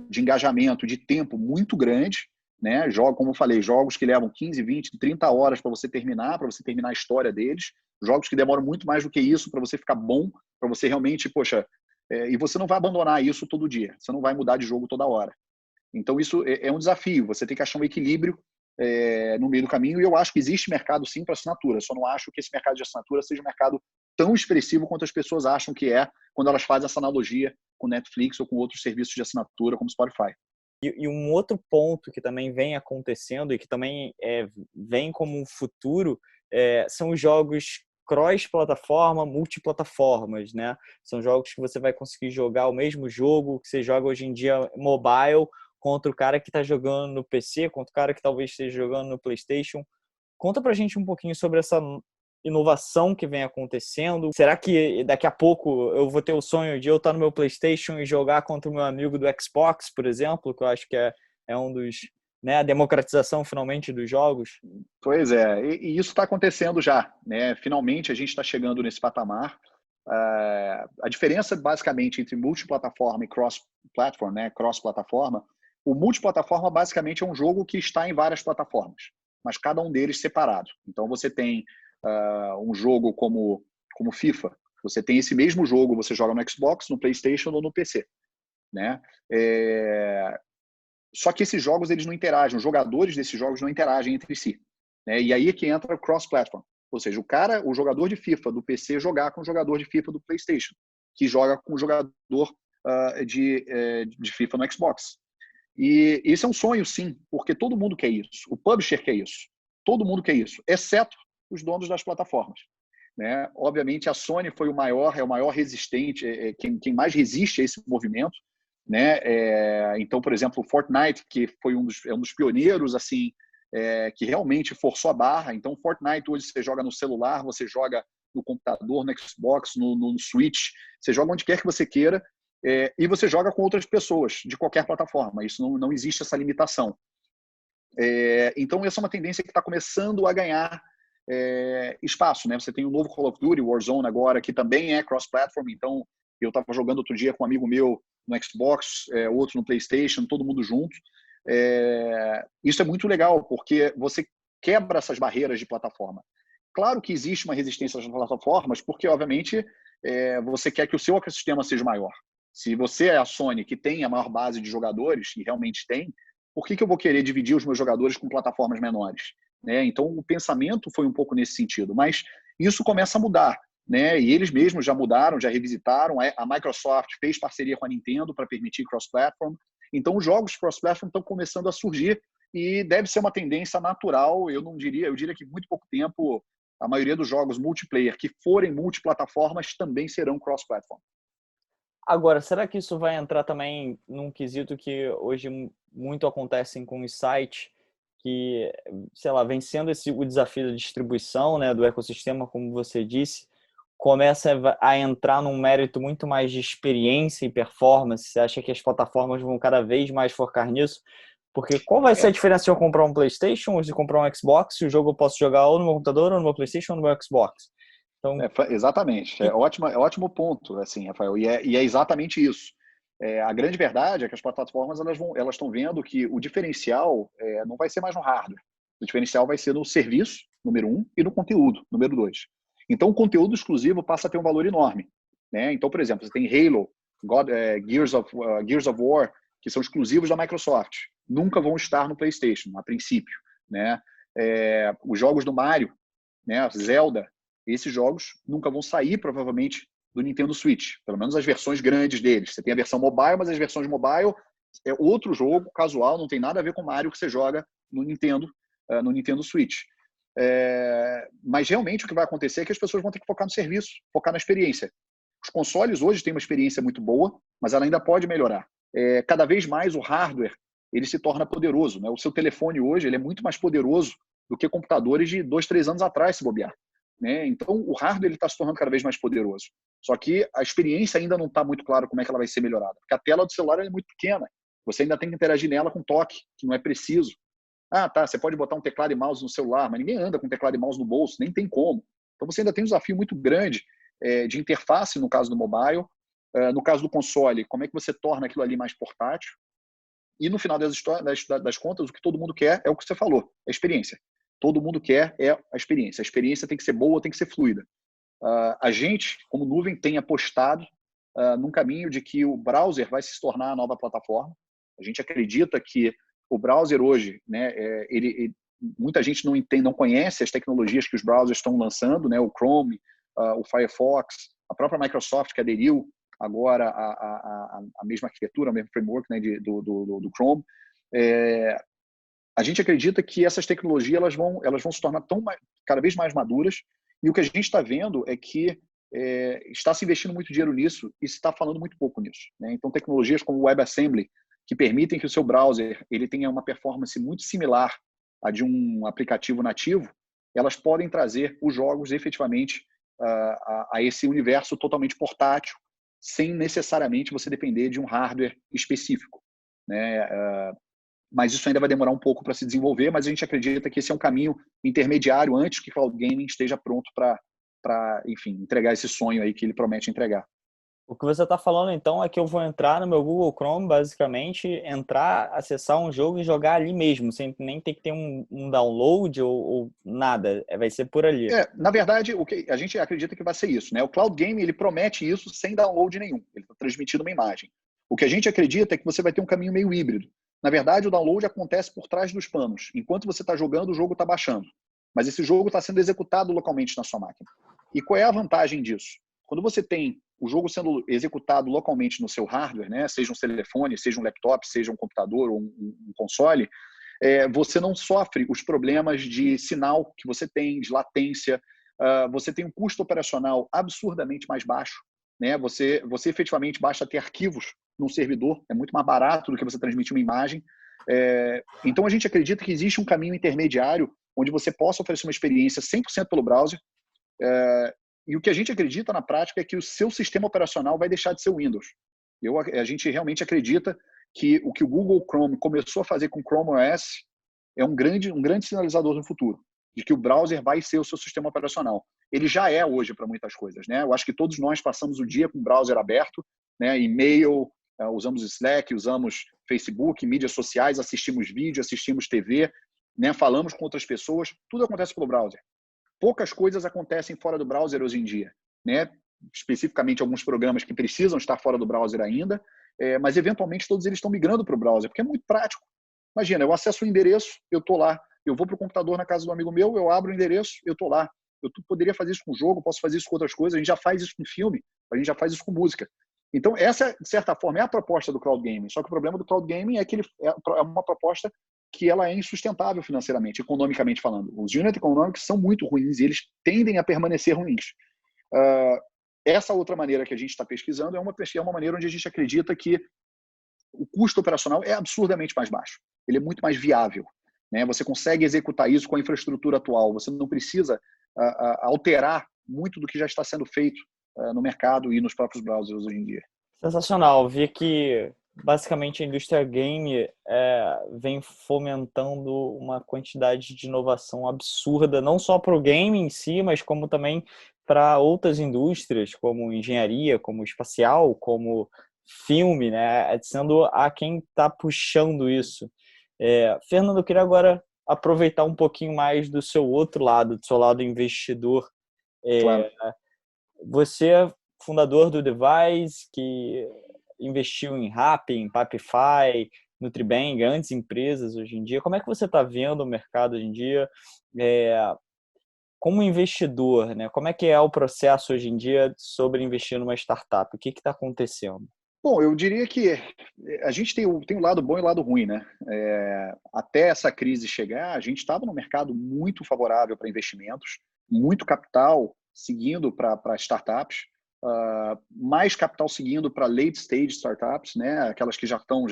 de engajamento, de tempo muito grande, né? Como eu falei, jogos que levam 15, 20, 30 horas para você terminar a história deles, jogos que demoram muito mais do que isso para você ficar bom, para você realmente, e você não vai abandonar isso todo dia, você não vai mudar de jogo toda hora. Então isso é um desafio, você tem que achar um equilíbrio no meio do caminho, e eu acho que existe mercado sim para assinatura, só não acho que esse mercado de assinatura seja um mercado tão expressivo quanto as pessoas acham que é quando elas fazem essa analogia com Netflix ou com outros serviços de assinatura como Spotify. E um outro ponto que também vem acontecendo e que também vem como um futuro são os jogos cross-plataforma, multiplataformas, né? São jogos que você vai conseguir jogar o mesmo jogo que você joga hoje em dia mobile contra o cara que está jogando no PC, contra o cara que talvez esteja jogando no PlayStation. Conta pra gente um pouquinho sobre essa inovação que vem acontecendo. Será que daqui a pouco eu vou ter o sonho de eu estar no meu PlayStation e jogar contra o meu amigo do Xbox, por exemplo, que eu acho que é um dos, né, a democratização finalmente dos jogos? Pois é, e isso está acontecendo já, né? Finalmente a gente está chegando nesse patamar. A diferença basicamente entre multiplataforma e cross-platform, né, cross-plataforma, o multiplataforma basicamente é um jogo que está em várias plataformas, mas cada um deles separado. Então você tem um jogo como FIFA, Você tem esse mesmo jogo, você joga no Xbox, no PlayStation ou no PC, né? Só que esses jogos eles não interagem, os jogadores desses jogos não interagem entre si, né? E aí é que entra o cross-platform, ou seja, o jogador de FIFA do PC jogar com o jogador de FIFA do PlayStation, que joga com o jogador de FIFA no Xbox. E esse é um sonho, sim, porque todo mundo quer isso. O publisher quer isso. Todo mundo quer isso, exceto os donos das plataformas, né? Obviamente, a Sony foi é o maior resistente, quem mais resiste a esse movimento, né? Então, por exemplo, o Fortnite, que foi um dos pioneiros, assim, que realmente forçou a barra. Então, Fortnite hoje você joga no celular, você joga no computador, no Xbox, no Switch, você joga onde quer que você queira, e você joga com outras pessoas de qualquer plataforma. Isso não existe essa limitação. Então, essa é uma tendência que está começando a ganhar espaço, né? Você tem o novo Call of Duty, Warzone agora, que também é cross-platform. Então, eu estava jogando outro dia com um amigo meu no Xbox, outro no PlayStation, todo mundo junto. Isso é muito legal, porque você quebra essas barreiras de plataforma. Claro que existe uma resistência às plataformas, porque, obviamente, você quer que o seu ecossistema seja maior. Se você é a Sony, que tem a maior base de jogadores, e realmente tem, por que eu vou querer dividir os meus jogadores com plataformas menores? Né? Então, o pensamento foi um pouco nesse sentido. Mas isso começa a mudar, né? E eles mesmos já mudaram, já revisitaram. A Microsoft fez parceria com a Nintendo para permitir cross-platform. Então, os jogos cross-platform estão começando a surgir e deve ser uma tendência natural. Eu diria que em muito pouco tempo, a maioria dos jogos multiplayer que forem multiplataformas também serão cross-platform. Agora, será que isso vai entrar também num quesito que hoje muito acontece com os sites que, sei lá, vencendo o desafio da distribuição, né, do ecossistema, como você disse, começa a entrar num mérito muito mais de experiência e performance? Você acha que as plataformas vão cada vez mais focar nisso? Porque qual vai ser a diferença se eu comprar um PlayStation ou se comprar um Xbox? Se o jogo eu posso jogar ou no meu computador, ou no meu PlayStation, ou no meu Xbox? Então, Exatamente. É ótimo ponto, assim, Rafael. E é exatamente isso. A grande verdade é que as plataformas elas estão vendo que o diferencial não vai ser mais no hardware. O diferencial vai ser no serviço, número 1, e no conteúdo, número 2. Então, o conteúdo exclusivo passa a ter um valor enorme, né? Então, por exemplo, você tem Halo, Gears of War, que são exclusivos da Microsoft. Nunca vão estar no PlayStation, a princípio, né? Os jogos do Mario, né? Zelda, esses jogos nunca vão sair, provavelmente, do Nintendo Switch. Pelo menos as versões grandes deles. Você tem a versão mobile, mas as versões mobile é outro jogo casual, não tem nada a ver com o Mario que você joga no Nintendo Switch. Mas realmente o que vai acontecer é que as pessoas vão ter que focar no serviço, focar na experiência. Os consoles hoje têm uma experiência muito boa, mas ela ainda pode melhorar. Cada vez mais o hardware ele se torna poderoso, né? O seu telefone hoje ele é muito mais poderoso do que computadores de 2, 3 anos atrás, se bobear. Né? Então, o hardware está se tornando cada vez mais poderoso. Só que a experiência ainda não está muito clara como é que ela vai ser melhorada. Porque a tela do celular é muito pequena. Você ainda tem que interagir nela com toque, que não é preciso. Você pode botar um teclado e mouse no celular, mas ninguém anda com teclado e mouse no bolso, nem tem como. Então, você ainda tem um desafio muito grande de interface, no caso do mobile. No caso do console, como é que você torna aquilo ali mais portátil? E no final das contas, o que todo mundo quer é o que você falou, a experiência. Todo mundo quer a experiência. A experiência tem que ser boa, tem que ser fluida. A gente, como nuvem, tem apostado num caminho de que o browser vai se tornar a nova plataforma. A gente acredita que o browser hoje, né, muita gente não conhece as tecnologias que os browsers estão lançando, né, o Chrome, o Firefox, a própria Microsoft que aderiu agora a mesma arquitetura, o mesmo framework, né, do Chrome. A gente acredita que essas tecnologias elas vão se tornar cada vez mais maduras, e o que a gente está vendo é que está se investindo muito dinheiro nisso e se está falando muito pouco nisso. Né? Então, tecnologias como o WebAssembly, que permitem que o seu browser ele tenha uma performance muito similar à de um aplicativo nativo, elas podem trazer os jogos efetivamente a esse universo totalmente portátil, sem necessariamente você depender de um hardware específico. Né? Mas isso ainda vai demorar um pouco para se desenvolver, mas a gente acredita que esse é um caminho intermediário antes que o cloud gaming esteja pronto para, enfim, entregar esse sonho aí que ele promete entregar. O que você está falando, então, é que eu vou entrar no meu Google Chrome, basicamente, entrar, acessar um jogo e jogar ali mesmo, sem nem ter que ter um download ou nada. Vai ser por ali. Na verdade, o que a gente acredita que vai ser isso, né? O Cloud Game, ele promete isso sem download nenhum. Ele está transmitindo uma imagem. O que a gente acredita é que você vai ter um caminho meio híbrido. Na verdade, o download acontece por trás dos panos. Enquanto você está jogando, o jogo está baixando. Mas esse jogo está sendo executado localmente na sua máquina. E qual é a vantagem disso? Quando você tem o jogo sendo executado localmente no seu hardware, né? Seja um telefone, seja um laptop, seja um computador ou um console, você não sofre os problemas de sinal que você tem, de latência, você tem um custo operacional absurdamente mais baixo, né? Você efetivamente basta ter arquivos num servidor, é muito mais barato do que você transmitir uma imagem. Então a gente acredita que existe um caminho intermediário onde você possa oferecer uma experiência 100% pelo browser, e o que a gente acredita na prática é que o seu sistema operacional vai deixar de ser o Windows. A gente realmente acredita que o Google Chrome começou a fazer com o Chrome OS é um grande sinalizador no futuro, de que o browser vai ser o seu sistema operacional. Ele já é hoje para muitas coisas, né? Eu acho que todos nós passamos o dia com o browser aberto, né? E-mail, usamos Slack, usamos Facebook, mídias sociais, assistimos vídeo, assistimos TV, né? Falamos com outras pessoas, tudo acontece pelo browser. Poucas coisas acontecem fora do browser hoje em dia, né? Especificamente alguns programas que precisam estar fora do browser ainda, mas eventualmente todos eles estão migrando para o browser, porque é muito prático. Imagina, eu acesso o endereço, eu estou lá. Eu vou para o computador na casa do amigo meu, eu abro o endereço, eu estou lá. Eu poderia fazer isso com jogo, posso fazer isso com outras coisas, a gente já faz isso com filme, a gente já faz isso com música. Então, essa, de certa forma, é a proposta do cloud gaming. Só que o problema do cloud gaming é que ele é uma proposta que ela é insustentável financeiramente, economicamente falando. Os unit economics são muito ruins e eles tendem a permanecer ruins. Essa outra maneira que a gente está pesquisando é uma maneira onde a gente acredita que o custo operacional é absurdamente mais baixo. Ele é muito mais viável, né? Você consegue executar isso com a infraestrutura atual. Você não precisa alterar muito do que já está sendo feito no mercado e nos próprios browsers hoje em dia. Sensacional. Vi que basicamente a indústria game vem fomentando uma quantidade de inovação absurda, não só para o game em si, mas como também para outras indústrias, como engenharia, como espacial, como filme, né? Sendo a quem está puxando isso. Fernando, eu queria agora aproveitar um pouquinho mais do seu outro lado, do seu lado investidor. Claro. Você é fundador do Devise, que investiu em Rappi, em Papify, Nutribang, grandes empresas hoje em dia. Como é que você está vendo o mercado hoje em dia? Como investidor, né? Como é que é o processo hoje em dia sobre investir numa startup? O que está acontecendo? Bom, eu diria que a gente tem o lado bom e o lado ruim, né? Até essa crise chegar, a gente estava num mercado muito favorável para investimentos, muito capital seguindo para startups, mais capital seguindo para late stage startups, né? Aquelas que já estão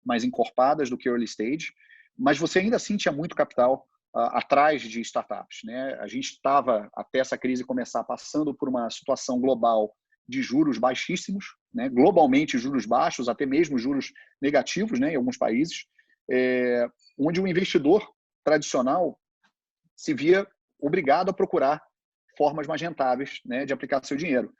mais encorpadas do que early stage, mas você ainda assim tinha muito capital atrás de startups, né? A gente estava, até essa crise começar, passando por uma situação global de juros baixíssimos, né? Globalmente juros baixos, até mesmo juros negativos, né? Em alguns países, onde o investidor tradicional se via obrigado a procurar formas mais rentáveis, né, de aplicar seu dinheiro.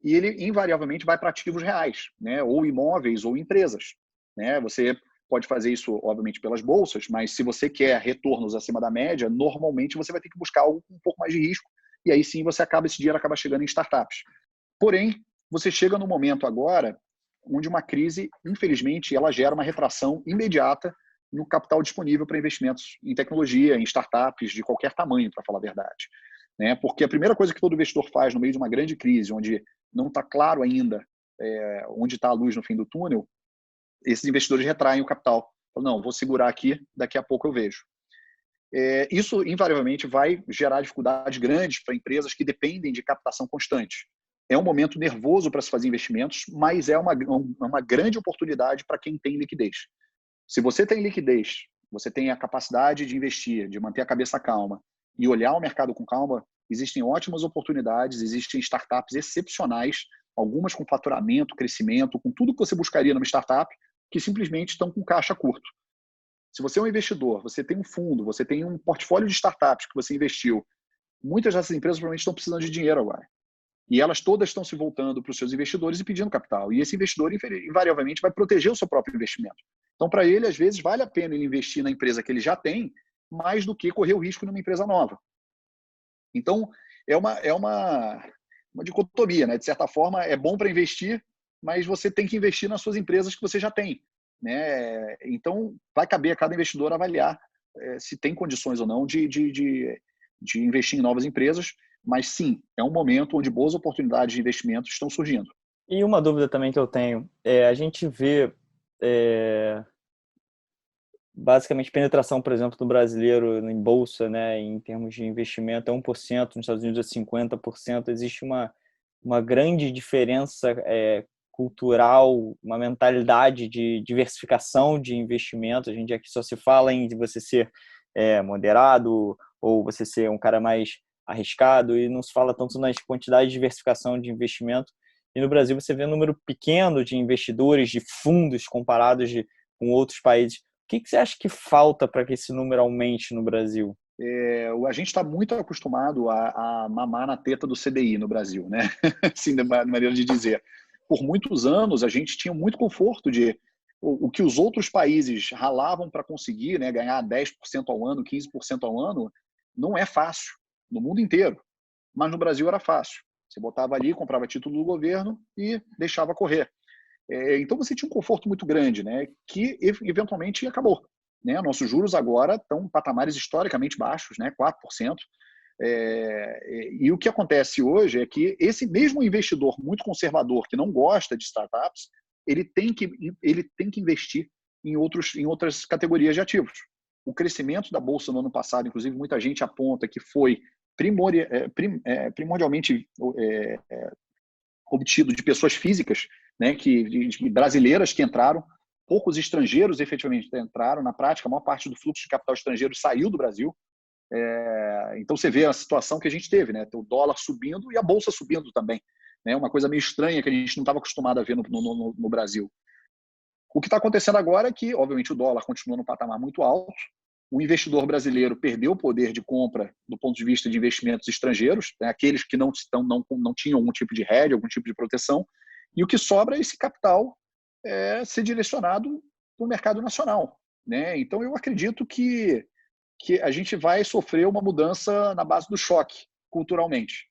E ele invariavelmente vai para ativos reais, né? Ou imóveis ou empresas, né? Você pode fazer isso, obviamente, pelas bolsas, mas se você quer retornos acima da média, normalmente você vai ter que buscar algo com um pouco mais de risco, e aí sim esse dinheiro acaba chegando em startups. Porém, você chega no momento agora onde uma crise, infelizmente, ela gera uma retração imediata no capital disponível para investimentos em tecnologia, em startups de qualquer tamanho, para falar a verdade, né? Porque a primeira coisa que todo investidor faz no meio de uma grande crise, onde não está claro ainda onde está a luz no fim do túnel, esses investidores retraem o capital. Falam, não, vou segurar aqui, daqui a pouco eu vejo. Isso, invariavelmente, vai gerar dificuldades grandes para empresas que dependem de captação constante. É um momento nervoso para se fazer investimentos, mas é uma grande oportunidade para quem tem liquidez. Se você tem liquidez, você tem a capacidade de investir, de manter a cabeça calma e olhar o mercado com calma, existem ótimas oportunidades, existem startups excepcionais, algumas com faturamento, crescimento, com tudo que você buscaria numa startup, que simplesmente estão com caixa curto. Se você é um investidor, você tem um fundo, você tem um portfólio de startups que você investiu, muitas dessas empresas provavelmente estão precisando de dinheiro agora. E elas todas estão se voltando para os seus investidores e pedindo capital. E esse investidor, invariavelmente, vai proteger o seu próprio investimento. Então, para ele, às vezes, vale a pena ele investir na empresa que ele já tem, mais do que correr o risco numa empresa nova. Então, uma dicotomia, né? De certa forma, é bom para investir, mas você tem que investir nas suas empresas que você já tem, né? Então, vai caber a cada investidor avaliar se tem condições ou não de investir em novas empresas, mas sim, é um momento onde boas oportunidades de investimento estão surgindo. E uma dúvida também que eu tenho, a gente vê basicamente penetração, por exemplo, do brasileiro em bolsa, né, em termos de investimento é 1%, nos Estados Unidos é 50%, existe uma grande diferença cultural, uma mentalidade de diversificação de investimento. A gente aqui só se fala em você ser moderado ou você ser um cara mais arriscado e não se fala tanto nas quantidades de diversificação de investimento. E no Brasil você vê um número pequeno de investidores, de fundos comparados com outros países. O que você acha que falta para que esse número aumente no Brasil? A gente está muito acostumado a mamar na teta do CDI no Brasil, né? Assim, de maneira de dizer. Por muitos anos, a gente tinha muito conforto de o que os outros países ralavam para conseguir, né, ganhar 10% ao ano, 15% ao ano, não é fácil, no mundo inteiro. Mas no Brasil era fácil. Você botava ali, comprava título do governo e deixava correr. Então você tinha um conforto muito grande, né, que eventualmente acabou. Né? Nossos juros agora estão em patamares historicamente baixos, né, 4%. E o que acontece hoje é que esse mesmo investidor muito conservador, que não gosta de startups, ele tem que investir em outras categorias de ativos. O crescimento da Bolsa no ano passado, inclusive, muita gente aponta que foi primordialmente obtido de pessoas físicas, né, de brasileiras que entraram, poucos estrangeiros efetivamente entraram. Na prática, a maior parte do fluxo de capital estrangeiro saiu do Brasil. Então você vê a situação que a gente teve, né? O dólar subindo e a bolsa subindo também, né? Uma coisa meio estranha que a gente não estava acostumado a ver no Brasil. O que está acontecendo agora é que, obviamente, o dólar continua num patamar muito alto. O investidor brasileiro perdeu o poder de compra do ponto de vista de investimentos estrangeiros, né? Aqueles que não tinham algum tipo de hedge, algum tipo de proteção, e o que sobra é esse capital ser direcionado para o mercado nacional, né? Então, eu acredito que a gente vai sofrer uma mudança na base do choque, culturalmente.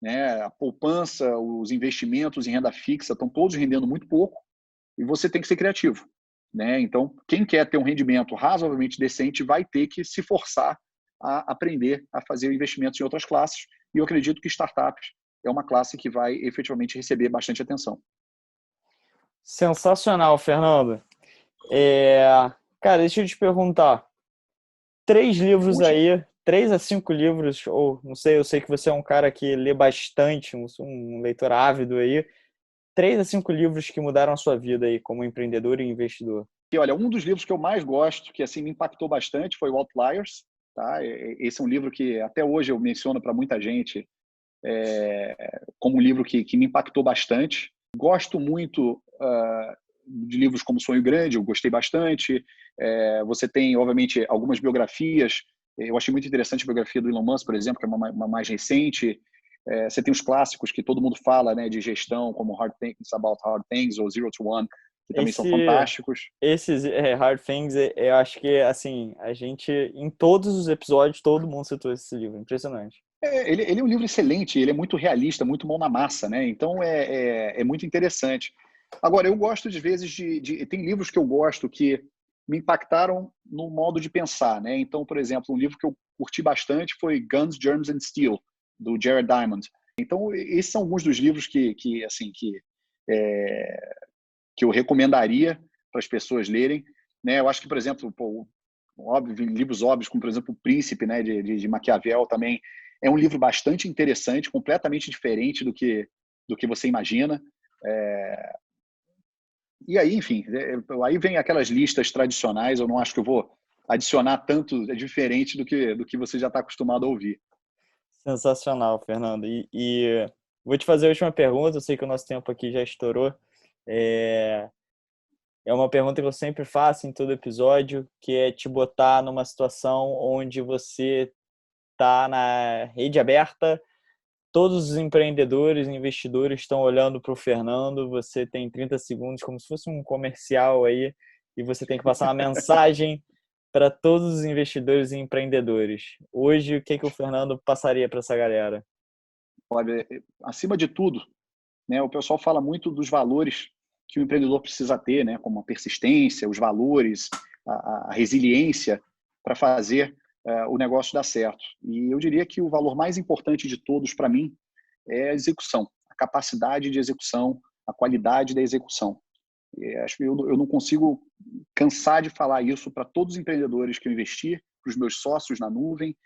Né? A poupança, os investimentos em renda fixa estão todos rendendo muito pouco e você tem que ser criativo. Né? Então, quem quer ter um rendimento razoavelmente decente vai ter que se forçar a aprender a fazer investimentos em outras classes, e eu acredito que startups é uma classe que vai efetivamente receber bastante atenção. Sensacional, Fernando. Cara, deixa eu te perguntar. 3 livros aí, 3 a 5 livros, ou não sei, eu sei que você é um cara que lê bastante, um leitor ávido aí. 3 a 5 livros que mudaram a sua vida aí como empreendedor e investidor. E olha, um dos livros que eu mais gosto, que assim me impactou bastante, foi o Outliers. Tá? Esse é um livro que até hoje eu menciono para muita gente como um livro que me impactou bastante. Gosto muito de livros como Sonho Grande, eu gostei bastante. Você tem, obviamente, algumas biografias. Eu achei muito interessante a biografia do Elon Musk, por exemplo, que é uma mais recente. Você tem os clássicos que todo mundo fala, né, de gestão, como Hard Things About Hard Things ou Zero to One, que também são fantásticos. Esses Hard Things, eu acho que, assim, a gente, em todos os episódios, todo mundo citou esse livro. Impressionante. Ele é um livro excelente, ele é muito realista, muito mão na massa, né? Então é muito interessante. Agora, eu gosto de vezes tem livros que eu gosto que me impactaram no modo de pensar, né? Então, por exemplo, um livro que eu curti bastante foi Guns, Germs and Steel, do Jared Diamond. Então, esses são alguns dos livros que eu recomendaria para as pessoas lerem, né? Eu acho que, por exemplo, livros óbvios, como, por exemplo, O Príncipe, né, de Maquiavel, também é um livro bastante interessante, completamente diferente do que você imagina. E aí, enfim, aí vem aquelas listas tradicionais, eu não acho que eu vou adicionar tanto, diferente do que você já está acostumado a ouvir. Sensacional, Fernando. E vou te fazer a última pergunta, eu sei que o nosso tempo aqui já estourou. É uma pergunta que eu sempre faço em todo episódio, que é te botar numa situação onde você está na rede aberta, todos os empreendedores e investidores estão olhando para o Fernando. Você tem 30 segundos, como se fosse um comercial aí, e você tem que passar uma mensagem para todos os investidores e empreendedores. Hoje, o que o Fernando passaria para essa galera? Olha, acima de tudo, né, o pessoal fala muito dos valores que o empreendedor precisa ter, né, como a persistência, os valores, a resiliência para fazer o negócio dar certo. E eu diria que o valor mais importante de todos para mim é a execução, a capacidade de execução, a qualidade da execução. Acho que eu não consigo cansar de falar isso para todos os empreendedores que eu investi, para os meus sócios na nuvem.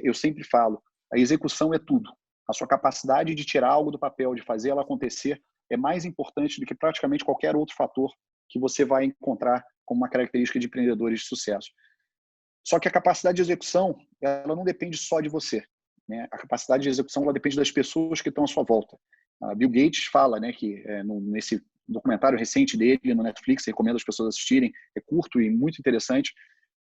Eu sempre falo, a execução é tudo. A sua capacidade de tirar algo do papel, de fazer ela acontecer, é mais importante do que praticamente qualquer outro fator que você vai encontrar como uma característica de empreendedores de sucesso. Só que a capacidade de execução, ela não depende só de você, né? A capacidade de execução, ela depende das pessoas que estão à sua volta. Bill Gates fala, né, que nesse documentário recente dele no Netflix, recomendo as pessoas assistirem, é curto e muito interessante,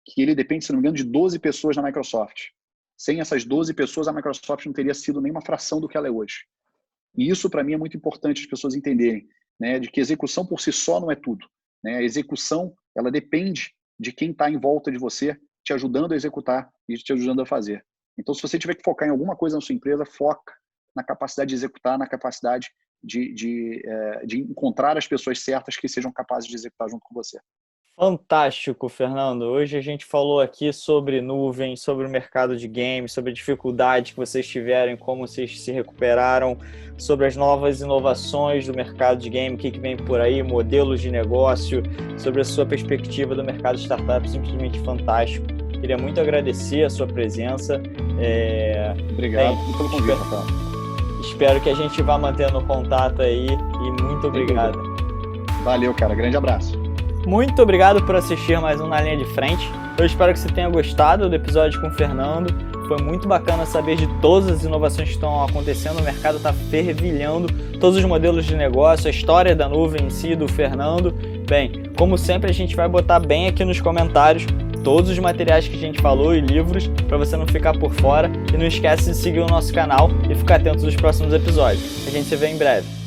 que ele depende, se não me engano, de 12 pessoas na Microsoft. Sem essas 12 pessoas, a Microsoft não teria sido nem uma fração do que ela é hoje. E isso, para mim, é muito importante as pessoas entenderem, né, de que execução por si só não é tudo, né? A execução, ela depende de quem está em volta de você, te ajudando a executar e te ajudando a fazer. Então, se você tiver que focar em alguma coisa na sua empresa, foca na capacidade de executar, na capacidade de encontrar as pessoas certas que sejam capazes de executar junto com você. Fantástico, Fernando. Hoje a gente falou aqui sobre nuvem, sobre o mercado de games, sobre a dificuldade que vocês tiveram, como vocês se recuperaram, sobre as novas inovações do mercado de game, o que vem por aí, modelos de negócio, sobre a sua perspectiva do mercado de startup, simplesmente fantástico. Queria muito agradecer a sua presença. Obrigado pelo convite, Rafael. Espero que a gente vá mantendo contato aí e muito obrigado. Valeu, cara. Grande abraço. Muito obrigado por assistir mais um Na Linha de Frente. Eu espero que você tenha gostado do episódio com o Fernando. Foi muito bacana saber de todas as inovações que estão acontecendo. O mercado está fervilhando, todos os modelos de negócio, a história da nuvem em si, do Fernando. Bem, como sempre, a gente vai botar bem aqui nos comentários todos os materiais que a gente falou e livros para você não ficar por fora. E não esquece de seguir o nosso canal e ficar atento nos próximos episódios. A gente se vê em breve.